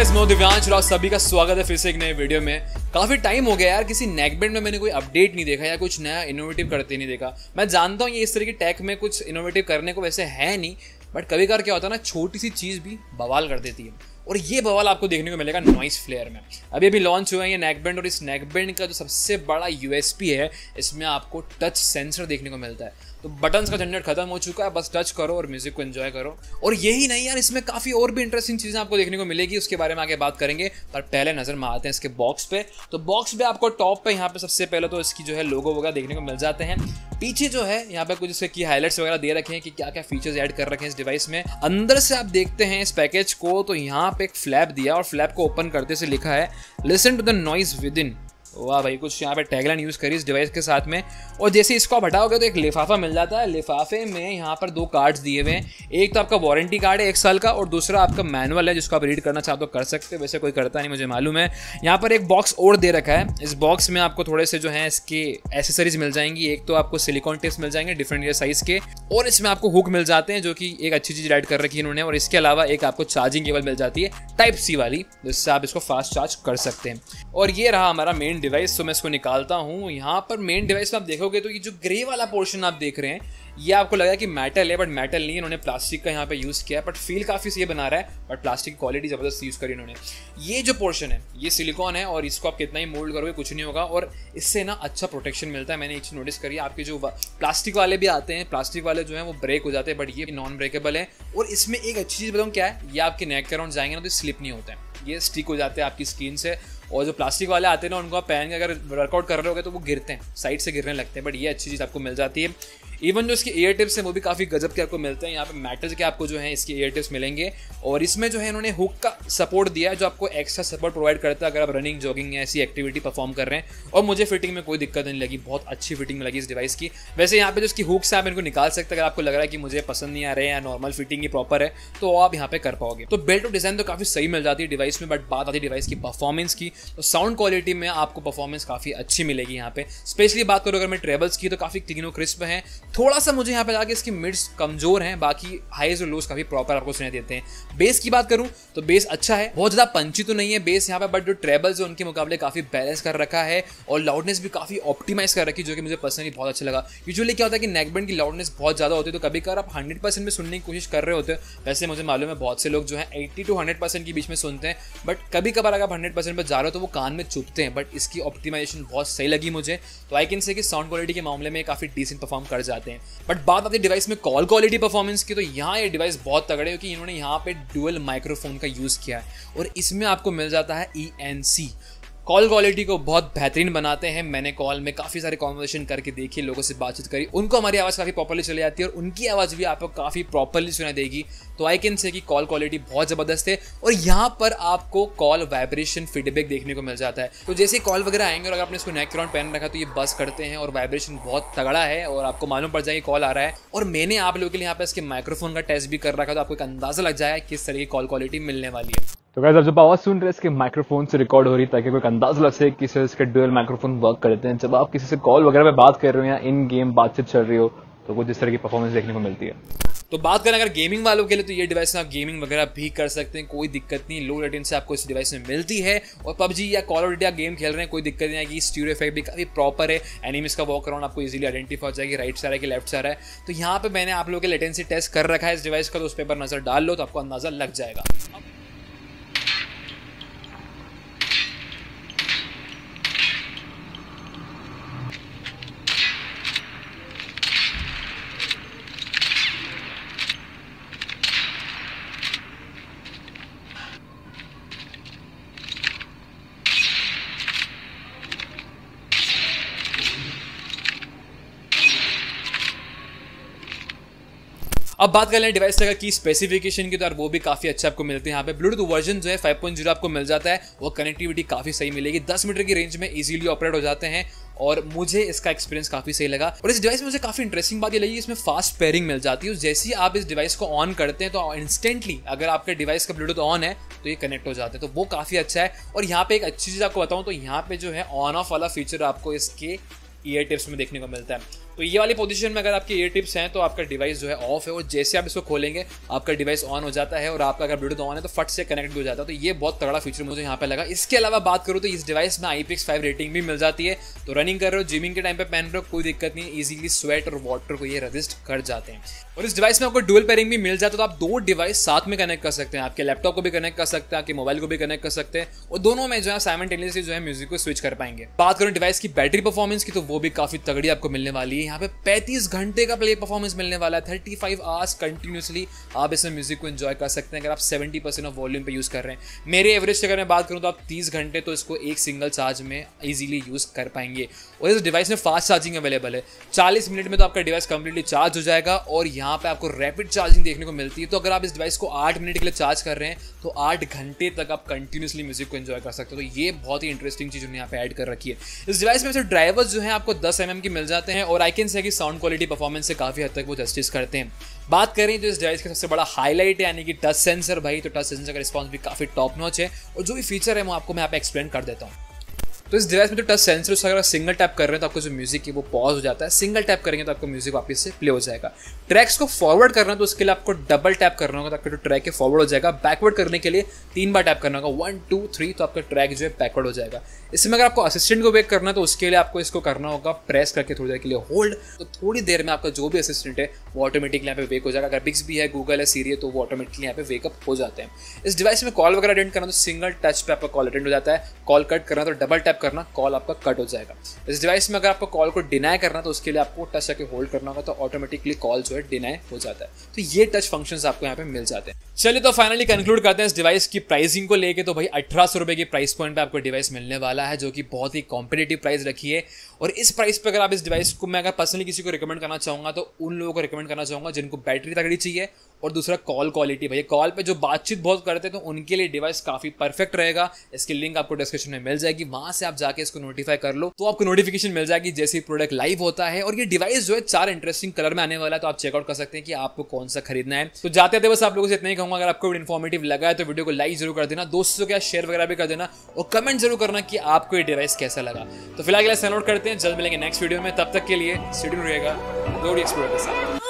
Guys, मैं दिव्यांश और सभी का स्वागत है फिर से एक नए वीडियो में। काफी टाइम हो गया यार, किसी नेकबैंड में मैंने कोई अपडेट नहीं देखा या कुछ नया इनोवेटिव करते नहीं देखा। मैं जानता हूँ ये इस तरह की टेक में कुछ इनोवेटिव करने को वैसे है नहीं, बट कभी कभार क्या होता है ना, छोटी सी चीज़ भी बवाल कर देती है। और ये बवाल आपको देखने को मिलेगा नॉइस फ्लेयर में। अभी लॉन्च हुआ है ये नेकबैंड, और इस नेकबैंड का जो सबसे बड़ा यूएसपी है, इसमें आपको टच सेंसर देखने को मिलता है। तो बटन्स का झंझट खत्म हो चुका है, बस टच करो और म्यूजिक को एंजॉय करो। और यही नहीं यार, इसमें काफ़ी और भी इंटरेस्टिंग चीज़ें आपको देखने को मिलेगी, उसके बारे में आगे बात करेंगे। पर पहले नजर मारते हैं इसके बॉक्स पे। तो बॉक्स पे आपको टॉप पे यहाँ पे सबसे पहले तो इसकी जो है लोगो वगैरह देखने को मिल जाते हैं। पीछे जो है यहाँ पे कुछ इसके की हाईलाइट्स वगैरह दे रखे हैं कि क्या क्या फीचर्स ऐड कर रखे हैं इस डिवाइस में। अंदर से आप देखते हैं इस पैकेज को, तो यहाँ पे एक फ्लैप दिया और फ्लैप को ओपन करते से लिखा है listen to the noise within. वाह भाई, कुछ यहाँ पे टैगलाइन यूज़ करी इस डिवाइस के साथ में। और जैसे इसको आप हटाओगे तो एक लिफाफा मिल जाता है। लिफाफे में यहाँ पर दो कार्ड्स दिए हुए हैं। एक तो आपका वारंटी कार्ड है 1 साल का, और दूसरा आपका मैनुअल है जिसको आप रीड करना चाहते हो कर सकते हो। वैसे कोई करता नहीं, मुझे मालूम है। यहाँ पर एक बॉक्स और दे रखा है। इस बॉक्स में आपको थोड़े से जो है इसके एसेसरीज मिल जाएंगी। एक तो आपको सिलिकॉन टिप्स मिल जाएंगे डिफरेंट साइज के, और इसमें आपको हुक मिल जाते हैं जो कि एक अच्छी चीज़ ऐड कर रखी है इन्होंने। और इसके अलावा एक आपको चार्जिंग केबल मिल जाती है टाइप सी वाली, जिससे आप इसको फास्ट चार्ज कर सकते हैं। और ये रहा हमारा मेन डिवाइस। तो मैं इसको निकालता हूँ। यहाँ पर मेन डिवाइस में आप देखोगे तो ये जो ग्रे वाला पोर्शन आप देख रहे हैं, ये आपको लगा कि मेटल है, बट मेटल नहीं है। इन्होंने प्लास्टिक का यहाँ पे यूज़ किया है, बट फील काफ़ी सही बना रहा है। बट प्लास्टिक की क्वालिटी ज़बरदस्त यूज़ करी इन्होंने। ये जो पोर्शन है ये सिलिकॉन है, और इसको आप कितना ही मोल्ड करोगे कुछ नहीं होगा, और इससे ना अच्छा प्रोटेक्शन मिलता है। मैंने एक चीज़ नोटिस करी, आपके जो प्लास्टिक वाले भी आते हैं, प्लास्टिक वाले जो है वो ब्रेक हो जाते हैं, बट ये नॉन ब्रेकेबल है। और इसमें एक अच्छी चीज़ बताऊँ क्या है, ये आपके नेक के अराउंड जाएंगे ना तो स्लिप नहीं होता है, ये स्टिक हो जाते हैं आपकी स्किन से। और जो प्लास्टिक वाले आते हैं ना, उनको आप पहन के अगर वर्कआउट कर रहे होगे तो वो गिरते हैं, साइड से गिरने लगते हैं। बट ये अच्छी चीज़ आपको मिल जाती है। इवन जो इसके ईयर टिप्स हैं वो भी काफ़ी गजब के आपको मिलते हैं। यहाँ पे मेटल के आपको जो है इसके ईयर टिप्स मिलेंगे, और इसमें जो है इन्होंने हुक का सपोर्ट दिया है जो आपको एक्स्ट्रा सपोर्ट प्रोवाइड करता है अगर आप रनिंग, जॉगिंग या ऐसी एक्टिविटी परफॉर्म कर रहे हैं। और मुझे फिटिंग में कोई दिक्कत नहीं लगी, बहुत अच्छी फिटिंग लगी इस डिवाइस की। वैसे यहाँ पे जो इसकी हुक्स है आप इनको निकाल सकते हैं, अगर आपको लग रहा है कि मुझे पसंद नहीं आ रहे हैं या नॉर्मल फिटिंग ही प्रॉपर है तो आप यहाँ पे कर पाओगे। तो बेल्ट और डिजाइन तो काफ़ी सही मिल जाती है डिवाइस में। बट बात आती है डिवाइस की परफॉर्मेंस की, तो साउंड क्वालिटी में आपको परफॉर्मेंस काफ़ी अच्छी मिलेगी यहाँ पे। स्पेशली बात करूँ अगर मैं ट्रेबल्स की, तो काफ़ी क्लीन और क्रिस्प है। थोड़ा सा मुझे यहाँ पे जाके इसकी मिड्स कमजोर हैं, बाकी हाईज और लोज काफी प्रॉपर आपको सुनाई देते हैं। बेस की बात करूं तो बेस अच्छा है, बहुत ज्यादा पंची तो नहीं है बेस यहाँ पे, बट जो ट्रेबल्स है उनके मुकाबले काफी बैलेंस कर रखा है, और लाउडनेस भी काफी ऑप्टिमाइज कर रखी है, जो कि मुझे पर्सनली बहुत अच्छा लगा। यूजुअली क्या होता है कि नेकबैंड की लाउडनेस बहुत ज्यादा होती है, तो कभी कभार आप 100% में सुनने की कोशिश कर रहे होते हो। वैसे मुझे मालूम है बहुत से लोग जो है 80 to 100% के बीच में सुनते हैं, बट कभी कभार अगर आप 100% पर जा रहे हो तो वो कान में चुभते हैं। बट इसकी ऑप्टिमाइजेशन बहुत सही लगी मुझे, तो आई कैन से कि साउंड क्वालिटी के मामले में काफी डिसेंट परफॉर्म कर जाते हैं। बट बात आती है डिवाइस में कॉल क्वालिटी परफॉर्मेंस की, तो यहाँ ये डिवाइस बहुत तगड़े है क्योंकि इन्होंने यहाँ पे डुअल माइक्रोफोन का यूज़ किया है, और इसमें आपको मिल जाता है ENC। कॉल क्वालिटी को बहुत बेहतरीन बनाते हैं। मैंने कॉल में काफ़ी सारे कॉन्वर्सेशन करके देखी, लोगों से बातचीत करी, उनको हमारी आवाज़ काफ़ी प्रॉपर्ली चली जाती है, और उनकी आवाज़ भी आपको काफ़ी प्रॉपर्ली सुनाई देगी। तो आई कैन से कि कॉल क्वालिटी बहुत ज़बरदस्त है। और यहाँ पर आपको कॉल वाइब्रेशन फीडबैक देखने को मिल जाता है। तो जैसे कॉल वगैरह आएंगे और अगर आपने इसको नेक के अराउंड पहन रखा तो ये बस करते हैं, और वाइब्रेशन बहुत तगड़ा है, और आपको मालूम पड़ जाएगी कॉल आ रहा है। और मैंने आप लोगों के लिए यहाँ पर इसके माइक्रोफोन का टेस्ट भी कर रखा, तो आपको एक अंदाज़ा लग जाएगा किस तरह की कॉल क्वालिटी मिलने वाली है। तो गाइस, आप जब आवाज सुन रहे हैं इसके माइक्रोफोन से रिकॉर्ड हो रही है, ताकि कोई अंदाजा लग सके किस तरह इसके डुअल माइक्रोफोन वर्क करते हैं। जब आप किसी से कॉल वगैरह पे बात कर रहे हो या इन गेम बातचीत चल रही हो, तो कुछ इस तरह की परफॉर्मेंस देखने को मिलती है। तो बात करें अगर गेमिंग वालों के लिए, तो ये डिवाइस में आप गेमिंग वगैरह भी कर सकते हैं, कोई दिक्कत नहीं। लो लेटेंसी आपको इस डिवाइस में मिलती है, और पबजी या कॉल ऑफ ड्यूटी आप गेम खेल रहे हैं कोई दिक्कत नहीं आएगी। स्टीरियो इफेक्ट भी काफी प्रॉपर है, एनिमीज का वॉक अराउंड आपको इजीली आइडेंटिफाई हो जाएगी, राइट से आ रहा है कि लेफ्ट से आ रहा है। तो यहाँ पे मैंने आप लोगों के लेटेंसी टेस्ट कर रखा है इस डिवाइस का, तो उस पर नजर डाल लो तो आपको अंदाजा लग जाएगा। अब बात कर लें डिवाइस की स्पेसिफिकेशन की, तो यार वो भी काफ़ी अच्छा आपको मिलते हैं। यहाँ पे ब्लूटूथ वर्जन जो है 5.0 आपको मिल जाता है, वो कनेक्टिविटी काफ़ी सही मिलेगी। 10 मीटर की रेंज में इजीली ऑपरेट हो जाते हैं, और मुझे इसका एक्सपीरियंस काफ़ी सही लगा। और इस डिवाइस में मुझे काफ़ी इंटरेस्टिंग बात ये लगी, इसमें फास्ट पेयरिंग मिल जाती है। जैसे ही आप इस डिवाइस को ऑन करते हैं तो इंस्टेंटली अगर आपके डिवाइस का ब्लूटूथ ऑन है तो ये कनेक्ट हो जाते हैं, तो वो काफ़ी अच्छा है। और यहाँ पे एक अच्छी चीज़ आपको बताऊँ तो यहाँ पे जो है ऑन ऑफ वाला फीचर आपको इसके ईयर टिप्स में देखने को मिलता है। तो ये वाली पोजीशन में अगर आपके ईयर टिप्स हैं तो आपका डिवाइस जो है ऑफ है, और जैसे आप इसको खोलेंगे आपका डिवाइस ऑन हो जाता है, और आपका अगर ब्लूटूथ ऑन है तो फट से कनेक्ट भी हो जाता है। तो ये बहुत तगड़ा फीचर मुझे यहाँ पे लगा। इसके अलावा बात करूँ तो इस डिवाइस में IPX5 रेटिंग भी मिल जाती है, तो रनिंग कर रहे हो, जिमिंग के टाइम पे पहन रहे हो, कोई दिक्कत नहीं, इजीली स्वेट और वाटर को ये रेजिस्ट कर जाते हैं। और इस डिवाइस में आपको डुअल पेयरिंग भी मिल जाता है, तो आप 2 डिवाइस साथ में कनेक्ट कर सकते हैं, आपके लैपटॉप को भी कनेक्ट कर सकते हैं, आपके मोबाइल को भी कनेक्ट कर सकते हैं, और दोनों में जो है साइमल्टेनियसली जो है म्यूजिक को स्विच कर पाएंगे। बात करें डिवाइस की बैटरी परफॉर्मेंस की, तो वो भी काफी तगड़ी आपको मिलने वाली है। यहाँ पे 35 घंटे का प्ले परफॉर्मेंस मिलने वाला है, 35 आवर्स कंटिन्यूसली आप इसमें म्यूजिक को एंजॉय कर सकते हैं अगर आप 70% ऑफ वॉल्यूम पे यूज कर रहे हैं। मेरे एवरेज से अगर मैं बात करूं तो आप 30 घंटे तो इसको एक सिंगल चार्ज में इजीली यूज कर पाएंगे। और इस डिवाइस में फास्ट चार्जिंग अवेलेबल है, 40 मिनट में तो आपका डिवाइस कंप्लीटली चार्ज हो जाएगा, और यहाँ पे आपको रैपिड चार्जिंग देखने को मिलती है। तो अगर आप इस डिवाइस को 8 मिनट के लिए चार्ज कर रहे हैं तो 8 घंटे तक आप कंटिन्यूसली म्यूजिक को एंजॉय कर सकते हो। तो ये बहुत ही इंटरेस्टिंग चीज उन्होंने यहाँ पे ऐड कर रखी है। इस डिवाइस में से ड्राइवर्स जो है आपको 10 mm की मिल जाते हैं, और आई कैन से कि साउंड क्वालिटी परफॉर्मेंस से काफी हद तक वो जस्टिस करते हैं। बात करें तो इस डिवाइस का सबसे बड़ा हाईलाइट है यानी कि टच सेंसर भाई, तो टच सेंसर का रिस्पॉन्स भी काफी टॉप नॉच है, और जो भी फीचर है वो आपको मैं यहाँ पे एक्सप्लेन कर देता हूँ। तो इस डिवाइस में जो टच सेंसर है, अगर सिंगल टैप कर रहे हैं तो आपको जो म्यूजिक है वो पॉज हो जाता है, सिंगल टैप करेंगे तो आपको म्यूजिक वापस से प्ले हो जाएगा। ट्रैक्स को फॉरवर्ड करना है तो उसके लिए आपको डबल टैप करना होगा, तो आपका जो ट्रैक है फॉरवर्ड हो जाएगा। बैकवर्ड करने के लिए 3 बार टैप करना होगा, 1 2 3, तो आपका ट्रैक जो है बैकवर्ड हो जाएगा। इसमें अगर आपको असिस्टेंट को वेक करना है तो उसके लिए आपको इसको करना होगा प्रेस करके थोड़ी देर के लिए होल्ड, तो थोड़ी देर में आपका जो भी असिस्टेंट है वो ऑटोमेटिकली यहाँ पे वेक हो जाएगा। अगर बिक्स भी है, गूगल है, सीरी है, तो वो ऑटोमेटिकली यहाँ पे वेकअप हो जाते हैं। इस डिवाइस में कॉल वगैरह अटेंड करना तो सिंगल टच पे आपका कॉल अटेंड हो जाता है, कॉल कट करना तो डबल टैप करना, कॉल आपका कट हो जाएगा। इस डिवाइस में अगर आपको कॉल को डिनाई करना तो उसके लिए आपको टच करके होल्ड करना होगा, तो ऑटोमेटिकली कॉल जो है डिनाई हो जाता है। तो ये टच फंक्शंस आपको यहाँ पे मिल जाते हैं। चलिए तो फाइनली कंक्लूड करते हैं इस डिवाइस की प्राइसिंग को लेके। तो भाई 1800 रुपए की प्राइस पॉइंट पे आपको डिवाइस मिलने वाला है, जो कि बहुत ही कॉम्पिटिटिव प्राइस रखी है। और इस प्राइस पे अगर आप इस डिवाइस को, मैं अगर पर्सनली किसी को रिकमेंड करना चाहूंगा तो उन लोगों को रिकमेंड करना चाहूंगा जिनको बैटरी तगड़ी चाहिए, और दूसरा कॉल क्वालिटी। भैया कॉल पे जो बातचीत बहुत करते हैं तो उनके लिए डिवाइस काफी परफेक्ट रहेगा। इसकी लिंक आपको डिस्क्रिप्शन में मिल जाएगी, वहां से आप जाके इसको नोटिफाई कर लो तो आपको नोटिफिकेशन मिल जाएगी जैसे ही प्रोडक्ट लाइव होता है। और ये डिवाइस जो है 4 इंटरेस्टिंग कलर में आने वाला है, तो आप चेकआउट कर सकते हैं कि आपको कौन सा खरीदना है। तो जाते थे बस आप लोगों से इतना ही कहूंगा, अगर आपको इन्फॉर्मेटिव लगा है तो वीडियो को लाइक जरूर कर देना, दोस्तों के साथ शेयर वगैरह भी कर देना, और कमेंट जरूर करना कि आपको ये डिवाइस कैसा लगा। तो फिलहाल साइन आउट करते हैं, जल्द मिलेंगे नेक्स्ट वीडियो में, तब तक के लिए स्टूडियो रहेगा एक्सप्लोर के साथ।